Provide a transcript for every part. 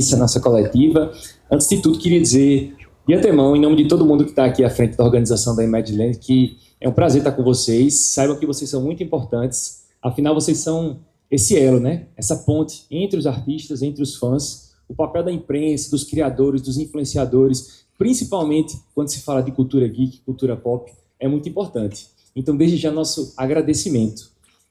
Imprensa, nossa coletiva. Antes de tudo, queria dizer, de antemão, em nome de todo mundo que está aqui à frente da organização da Imagiland, que é um prazer estar com vocês. Saibam que vocês são muito importantes. Afinal, vocês são esse elo, né? Essa ponte entre os artistas, entre os fãs. O papel da imprensa, dos criadores, dos influenciadores, principalmente quando se fala de cultura geek, cultura pop, é muito importante. Então, desde já, nosso agradecimento.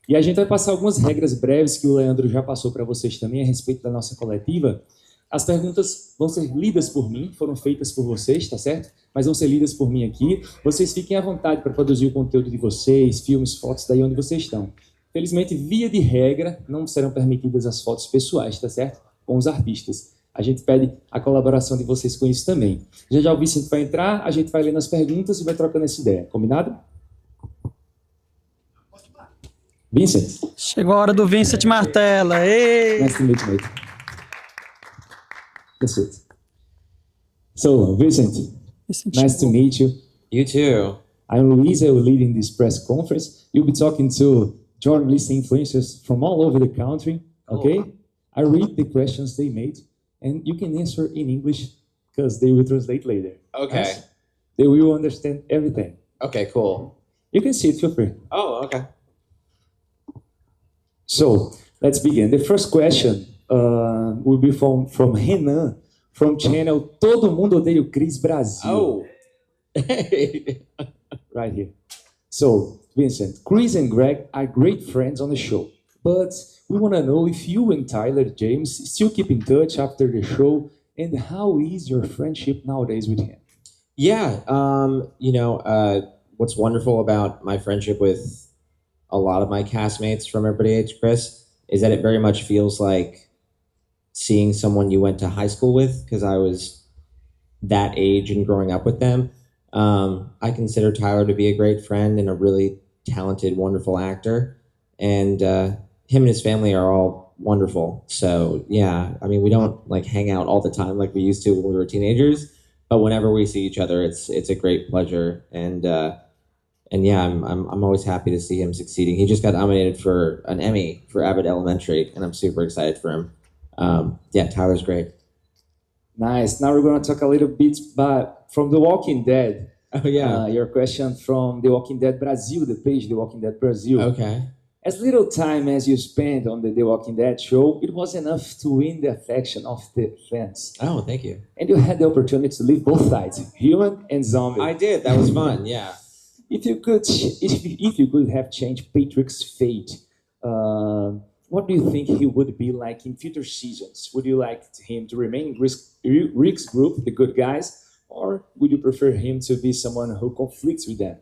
E a gente vai passar algumas regras breves que o Leandro já passou para vocês também a respeito da nossa coletiva. As perguntas vão ser lidas por mim, foram feitas por vocês, tá certo? Mas vão ser lidas por mim aqui. Vocês fiquem à vontade para produzir o conteúdo de vocês, filmes, fotos, daí onde vocês estão. Felizmente, via de regra, não serão permitidas as fotos pessoais, tá certo? Com os artistas. A gente pede a colaboração de vocês com isso também. Já o Vincent vai entrar, a gente vai lendo as perguntas e vai trocando essa ideia. Combinado? Vincent. Chegou a hora do Vincent Martella. Ei! Nice to meet you, mate. That's it. So, Vincent, nice to meet you. You too. I'm Luis, I will lead in this press conference. You'll be talking to journalists and influencers from all over the country, okay? Cool. I read the questions they made, and you can answer in English because they will translate later. Okay. Yes? They will understand everything. Okay, cool. You can see it, feel free. Oh, okay. So, let's begin. The first question will be from Renan, from channel Todo Mundo Odeia o Chris Brasil. Oh. Right here. So, Vincent, Chris and Greg are great friends on the show, but we want to know if you and Tyler James still keep in touch after the show, and how is your friendship nowadays with him? Yeah. What's wonderful about my friendship with a lot of my castmates from Everybody Hates Chris is that it very much feels like seeing someone you went to high school with, because I was that age and growing up with them. I consider Tyler to be a great friend and a really talented, wonderful actor. And him and his family are all wonderful. So, yeah, I mean, we don't like hang out all the time like we used to when we were teenagers. But whenever we see each other, it's a great pleasure. And yeah, I'm always happy to see him succeeding. He just got nominated for an Emmy for Abbott Elementary, and I'm super excited for him. Yeah, Tyler's great. Nice. Now we're going to talk a little bit from The Walking Dead. Oh, yeah. Your question from The Walking Dead Brazil, the page The Walking Dead Brazil. Okay. As little time as you spent on the Walking Dead show, it was enough to win the affection of the fans. Oh, thank you. And you had the opportunity to live both sides, human and zombie. I did. That was fun. Yeah. If you could have changed Patrick's fate, what do you think he would be like in future seasons? Would you like him to remain in Rick's group, the good guys, or would you prefer him to be someone who conflicts with them?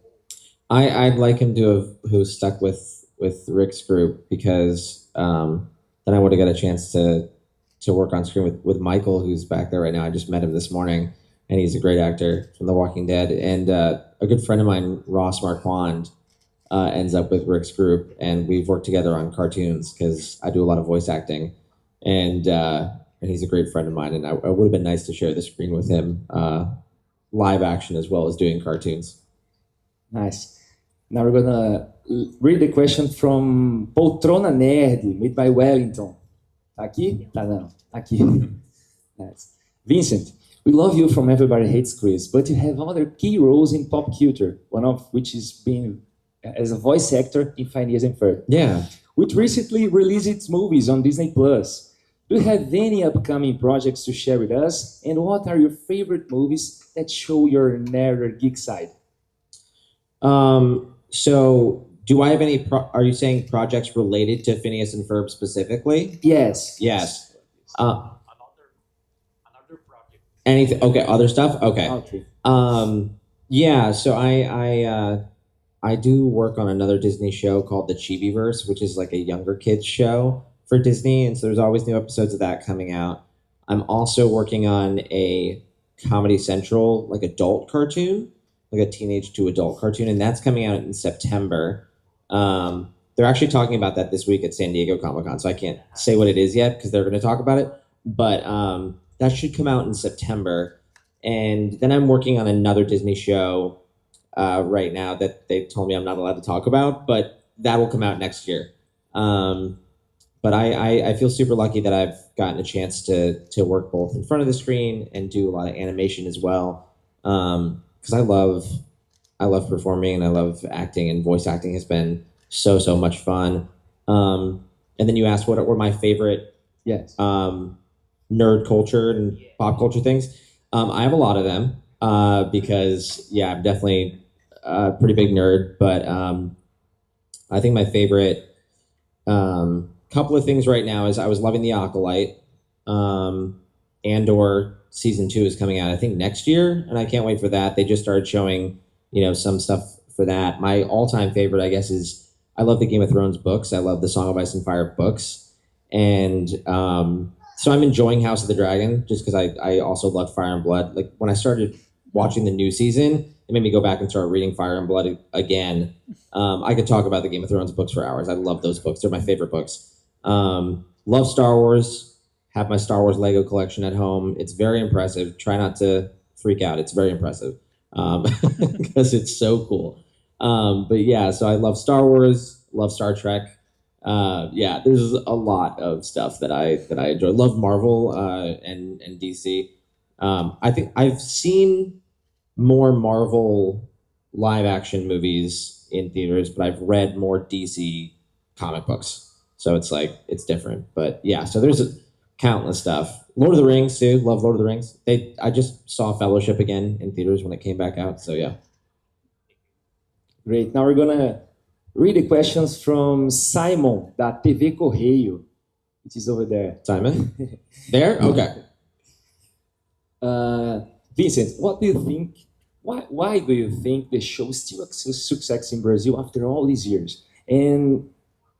I'd like him to have stuck with Rick's group, because then I would have got a chance to work on screen with Michael, who's back there right now. I just met him this morning, and he's a great actor from The Walking Dead. And a good friend of mine, Ross Marquand, ends up with Rick's group, and we've worked together on cartoons because I do a lot of voice acting, and he's a great friend of mine. And it would have been nice to share the screen with him, live action as well as doing cartoons. Nice. Now we're gonna read the question from Poltrona Nerd, made by Wellington. Tá aqui? Tá não. Aqui. Nice. Vincent, we love you from Everybody Hates Chris, but you have other key roles in pop culture, one of which is being as a voice actor in Phineas and Ferb. Yeah. Which recently released its movies on Disney+. Do you have any upcoming projects to share with us? And what are your favorite movies that show your nerd or geek side? So do I have any, are you saying projects related to Phineas and Ferb specifically? Yes. Yes. Another project. Anything? Okay. Other stuff? Okay. Okay. Yeah. So I do work on another Disney show called the Chibiverse, which is like a younger kids show for Disney. And so there's always new episodes of that coming out. I'm also working on a Comedy Central, like adult cartoon, like a teenage to adult cartoon. And that's coming out in September. They're actually talking about that this week at San Diego Comic-Con. So I can't say what it is yet because they're going to talk about it. But that should come out in September. And then I'm working on another Disney show right now that they told me I'm not allowed to talk about, but that will come out next year. but I feel super lucky that I've gotten a chance to work both in front of the screen and do a lot of animation as well. Because I love performing and I love acting, and voice acting has been so much fun. And then you asked what were my favorite Yes. nerd culture and pop culture things. I have a lot of them because yeah, I'm definitely a pretty big nerd. But I think my favorite couple of things right now is I was loving The Acolyte. Andor season 2 is coming out I think next year, and I can't wait for that. They just started showing some stuff for that. My all-time favorite, I guess, is I love the Game of Thrones books. I love the Song of Ice and Fire books, and so I'm enjoying House of the Dragon just because I also love Fire and Blood. Like when I started watching the new season, it made me go back and start reading Fire and Blood again. I could talk about the Game of Thrones books for hours. I love those books. They're my favorite books. Love Star Wars. Have my Star Wars Lego collection at home. It's very impressive. Try not to freak out. It's very impressive because it's so cool. But yeah, so I love Star Wars, love Star Trek. Yeah, there's a lot of stuff that I enjoy. Love Marvel and DC. I think I've seen more Marvel live action movies in theaters, but I've read more DC comic books. So it's like it's different. But yeah, so there's countless stuff. Lord of the Rings too. Love Lord of the Rings. I just saw Fellowship again in theaters when it came back out. So yeah. Great. Now we're gonna read the questions from Simon da TV Correio, which is over there. Simon? There? Okay. Vincent, what do you think? Why do you think the show is still a success in Brazil after all these years? And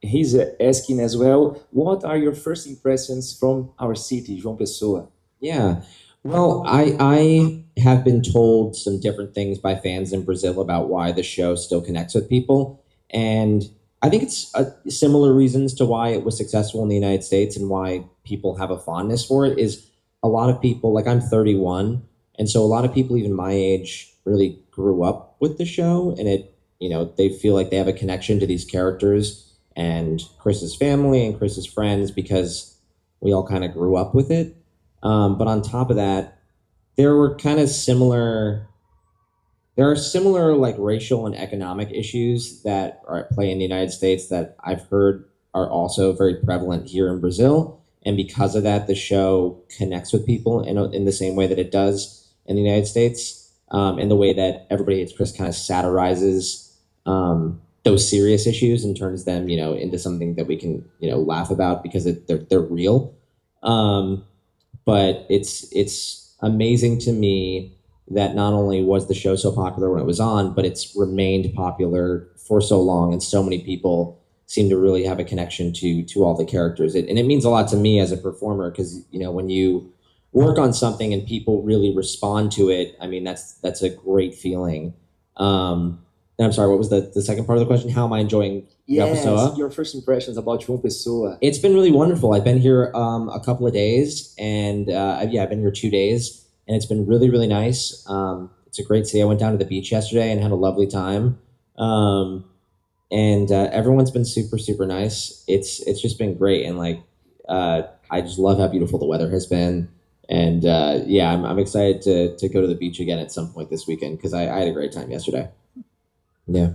he's asking as well, what are your first impressions from our city, João Pessoa? Yeah. Well, I have been told some different things by fans in Brazil about why the show still connects with people. And I think it's similar reasons to why it was successful in the United States and why people have a fondness for it is a lot of people, like I'm 31, and so a lot of people even my age really grew up with the show, and they feel like they have a connection to these characters and Chris's family and Chris's friends because we all kind of grew up with it. But on top of that, there are similar like racial and economic issues that are at play in the United States that I've heard are also very prevalent here in Brazil. And because of that, the show connects with people in the same way that it does in the United States. And the way that Everybody Hates Chris kind of satirizes those serious issues and turns them, into something that we can, laugh about because they're real. But it's amazing to me that not only was the show so popular when it was on, but it's remained popular for so long, and so many people seem to really have a connection to all the characters. And it means a lot to me as a performer because, when you work on something and people really respond to it, I mean, that's a great feeling. And I'm sorry, what was the second part of the question? How am I enjoying João Pessoa? Your first impressions about João Pessoa. It's been really wonderful. I've been here a couple of days, and I've been here 2 days, and it's been really, really nice. It's a great city. I went down to the beach yesterday and had a lovely time. And everyone's been super, super nice. It's just been great, and I just love how beautiful the weather has been. And I'm excited to go to the beach again at some point this weekend because I had a great time yesterday. Yeah.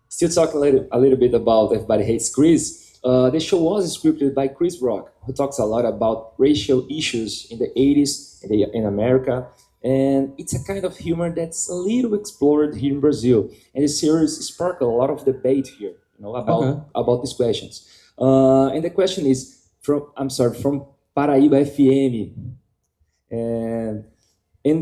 Still talking a little bit about Everybody Hates Chris. The show was scripted by Chris Rock, who talks a lot about racial issues in the 80s in America. And it's a kind of humor that's a little explored here in Brazil. And the series sparked a lot of debate here, about these questions. And the question is from Paraíba FM. And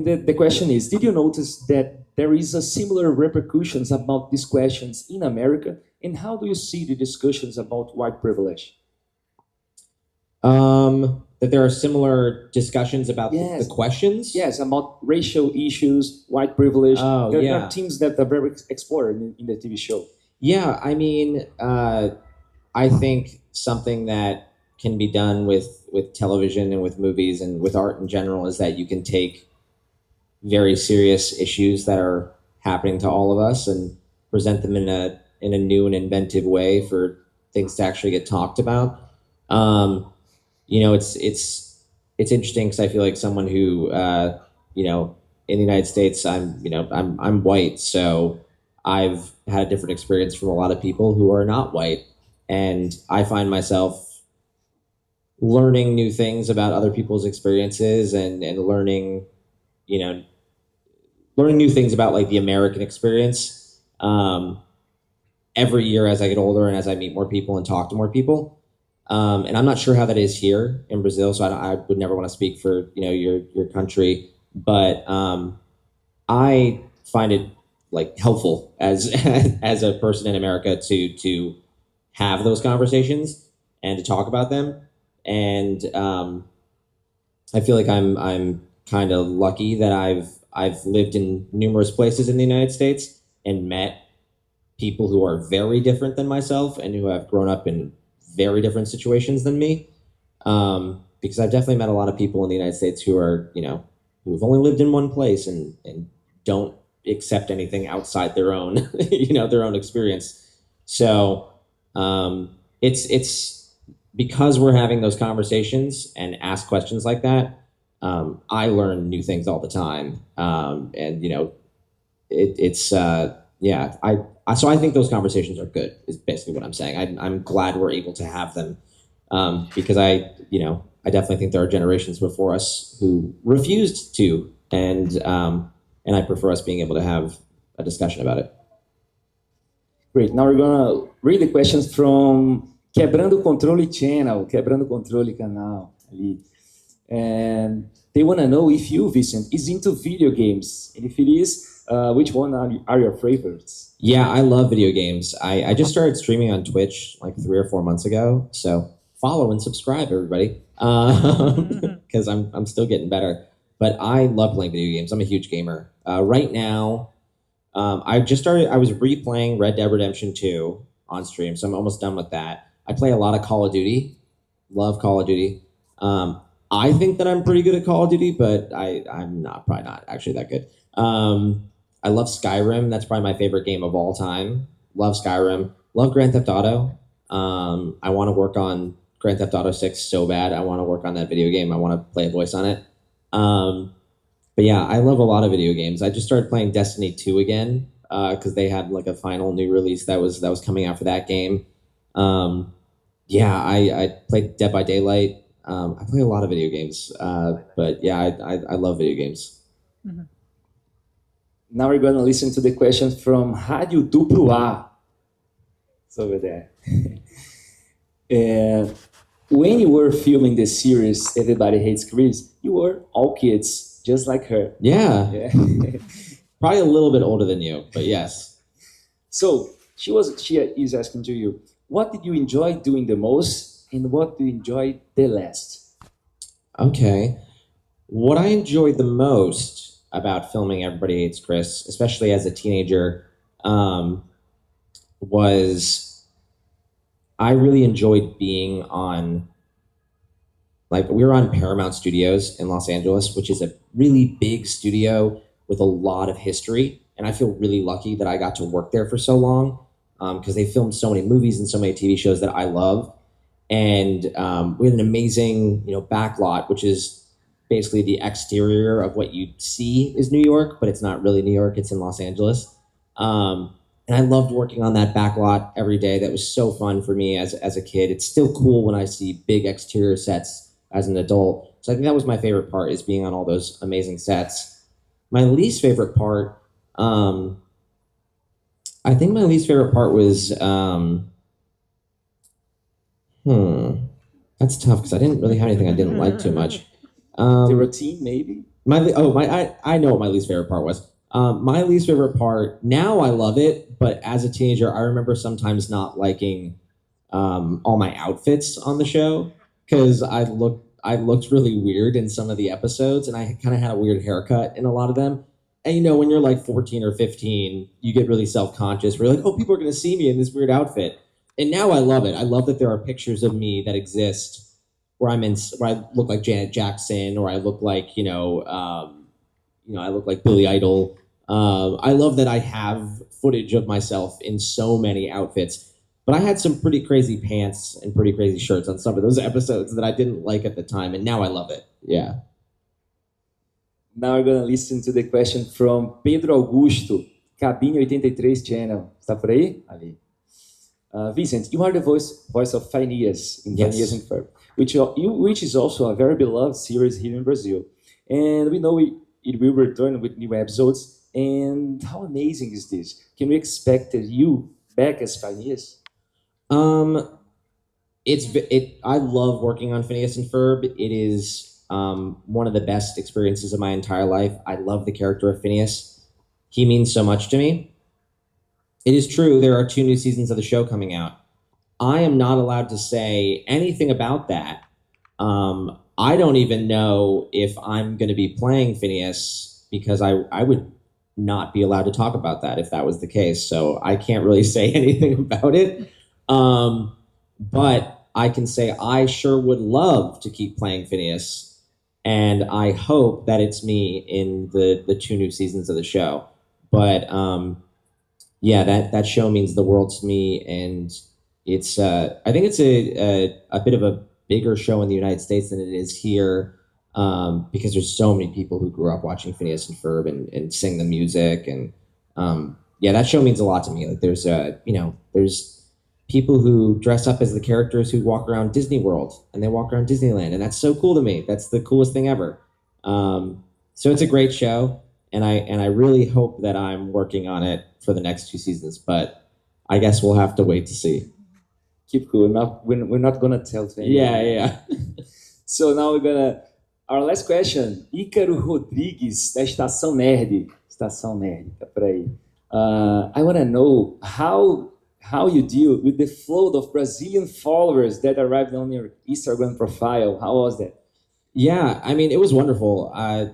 the question is, did you notice that there is a similar repercussions about these questions in America? And how do you see the discussions about white privilege? That there are similar discussions about the questions? Yes, about racial issues, white privilege. There are yeah. themes that are very explored in the TV show. Yeah, I mean, I think something that can be done with television and with movies and with art in general is that you can take very serious issues that are happening to all of us and present them in a new and inventive way for things to actually get talked about. You know, it's interesting because I feel like someone who, you know, in the United States, I'm white, so I've had a different experience from a lot of people who are not white, and I find myself learning new things about other people's experiences and learning, you know, learning new things about like the American experience every year as I get older and as I meet more people and talk to more people. And I'm not sure how that is here in Brazil, so I would never want to speak for your country, but I find it like helpful as as a person in America to have those conversations and to talk about them. And I feel like I'm kind of lucky that I've lived in numerous places in the United States and met people who are very different than myself and who have grown up in very different situations than me. Because I've definitely met a lot of people in the United States who are, who've only lived in one place and don't accept anything outside their own, their own experience. So it's because we're having those conversations and ask questions like that. I learn new things all the time, and so I think those conversations are good. Is basically what I'm saying. I'm glad we're able to have them because I definitely think there are generations before us who refused to, and I prefer us being able to have a discussion about it. Great. Now we're gonna read the questions from Quebrando o Controle channel, Quebrando o Controle canal ali. And they want to know if you, Vincent, is into video games. And if it is, which one are your favorites? Yeah, I love video games. I just started streaming on Twitch like 3 or 4 months ago. So follow and subscribe, everybody, because I'm still getting better. But I love playing video games. I'm a huge gamer. Right now, I was replaying Red Dead Redemption 2 on stream, so I'm almost done with that. I play a lot of Call of Duty. Love Call of Duty. I think that I'm pretty good at Call of Duty, but I'm probably not actually that good. I love Skyrim. That's probably my favorite game of all time. Love Skyrim. Love Grand Theft Auto. I want to work on Grand Theft Auto 6 so bad. I want to work on that video game. I want to play a voice on it. But yeah, I love a lot of video games. I just started playing Destiny 2 again because they had like a final new release that was coming out for that game. I played Dead by Daylight. I play a lot of video games, but yeah, I love video games. Mm-hmm. Now we're going to listen to the question from Rádio Duplo A. It's over there. And when you were filming the series Everybody Hates Chris, you were all kids, just like her. Yeah. Probably a little bit older than you, but yes. So she is asking to you, what did you enjoy doing the most and what do you enjoy the least? Okay. What I enjoyed the most about filming Everybody Hates Chris, especially as a teenager, was I really enjoyed being on, like, we were on Paramount Studios in Los Angeles, which is a really big studio with a lot of history. And I feel really lucky that I got to work there for so long because they filmed so many movies and so many TV shows that I love. And we had an amazing, back lot, which is basically the exterior of what you see is New York, but it's not really New York. It's in Los Angeles. And I loved working on that back lot every day. That was so fun for me as a kid. It's still cool when I see big exterior sets as an adult. So I think that was my favorite part, is being on all those amazing sets. My least favorite part, was, that's tough because I didn't really have anything I didn't like too much. The routine, maybe? I know what my least favorite part was. My least favorite part, now I love it, but as a teenager, I remember sometimes not liking all my outfits on the show because I looked really weird in some of the episodes, and I kind of had a weird haircut in a lot of them. And when you're like 14 or 15, you get really self-conscious. Where you're like, oh, people are going to see me in this weird outfit. And now I love it. I love that there are pictures of me that exist where I look like Janet Jackson, or I look like I look like Billy Idol. I love that I have footage of myself in so many outfits. But I had some pretty crazy pants and pretty crazy shirts on some of those episodes that I didn't like at the time, and now I love it. Yeah. Now we're gonna listen to the question from Pedro Augusto, Cabine 83 Channel. Está por aí? Ali. Vincent, you are the voice of Phineas in Yes. Phineas and Ferb, which is also a very beloved series here in Brazil. And we know it will return with new episodes. And how amazing is this? Can we expect you back as Phineas? I love working on Phineas and Ferb. It is one of the best experiences of my entire life. I love the character of Phineas. He means so much to me. It is true, there are 2 new seasons of the show coming out. I am not allowed to say anything about that. I don't even know if I'm going to be playing Phineas because I would not be allowed to talk about that if that was the case. So I can't really say anything about it. But I can say I sure would love to keep playing Phineas. And I hope that it's me in the 2 new seasons of the show. But yeah, that show means the world to me, and it's I think it's a bit of a bigger show in the United States than it is here, because there's so many people who grew up watching Phineas and Ferb and sing the music, and yeah, that show means a lot to me. Like there's there's people who dress up as the characters who walk around Disney World and they walk around Disneyland, and that's so cool to me. That's the coolest thing ever. So it's a great show. And I really hope that I'm working on it for the next 2 seasons, but I guess we'll have to wait to see. Keep cool. We're not gonna tell. Yeah. So now our last question. Ícaro Rodrigues da Estação Nerd. Estação Nerd, tá por aí. I want to know how you deal with the flood of Brazilian followers that arrived on your Instagram profile. How was that? Yeah, I mean, it was wonderful. I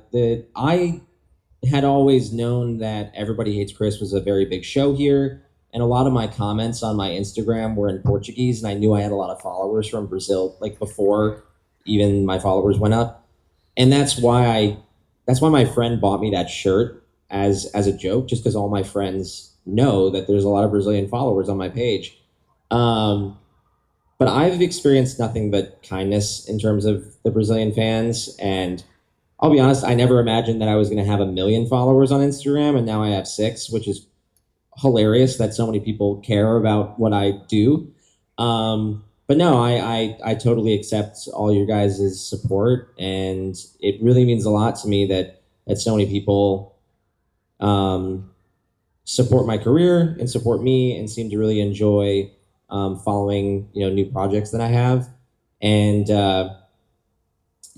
had always known that Everybody Hates Chris was a very big show here, and a lot of my comments on my Instagram were in Portuguese, and I knew I had a lot of followers from Brazil, like before even my followers went up. And that's why my friend bought me that shirt as a joke, just because all my friends know that there's a lot of Brazilian followers on my page. But I've experienced nothing but kindness in terms of the Brazilian fans, and I'll be honest, I never imagined that I was going to have 1 million followers on Instagram, and now I have 6, which is hilarious that so many people care about what I do. But no, I totally accept all your guys' support, and it really means a lot to me that so many people support my career and support me and seem to really enjoy following new projects that I have. And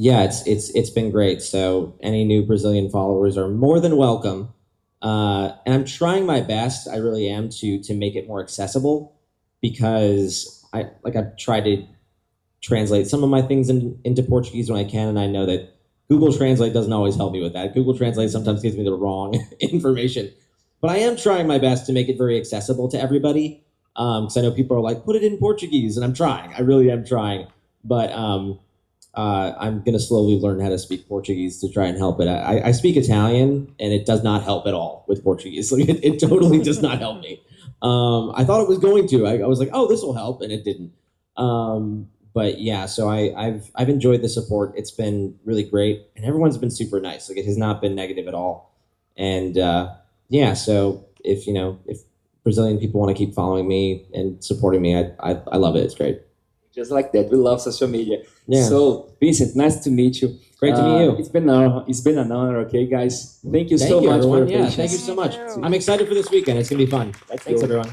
yeah, it's been great. So any new Brazilian followers are more than welcome. And I'm trying my best. I really am to make it more accessible, because I've tried to translate some of my things into Portuguese when I can, and I know that Google Translate doesn't always help me with that. Google Translate sometimes gives me the wrong information. But I am trying my best to make it very accessible to everybody, because I know people are like, put it in Portuguese, and I'm trying. I really am trying. But I'm going to slowly learn how to speak Portuguese to try and help it. I speak Italian, and it does not help at all with Portuguese. Like, it totally does not help me. I thought it was going to. I was like, oh, this will help, and it didn't. But yeah, so I've enjoyed the support. It's been really great, and everyone's been super nice. Like, it has not been negative at all. And yeah, so if Brazilian people want to keep following me and supporting me, I love it. It's great. Just like that, we love social media. Yeah. So, Vincent, nice to meet you. Great to meet you. It's been an honor. Okay, guys. Thank you so much everyone. for your patience. Thank you so much. I'm excited for this weekend. It's gonna be fun. Thanks, everyone.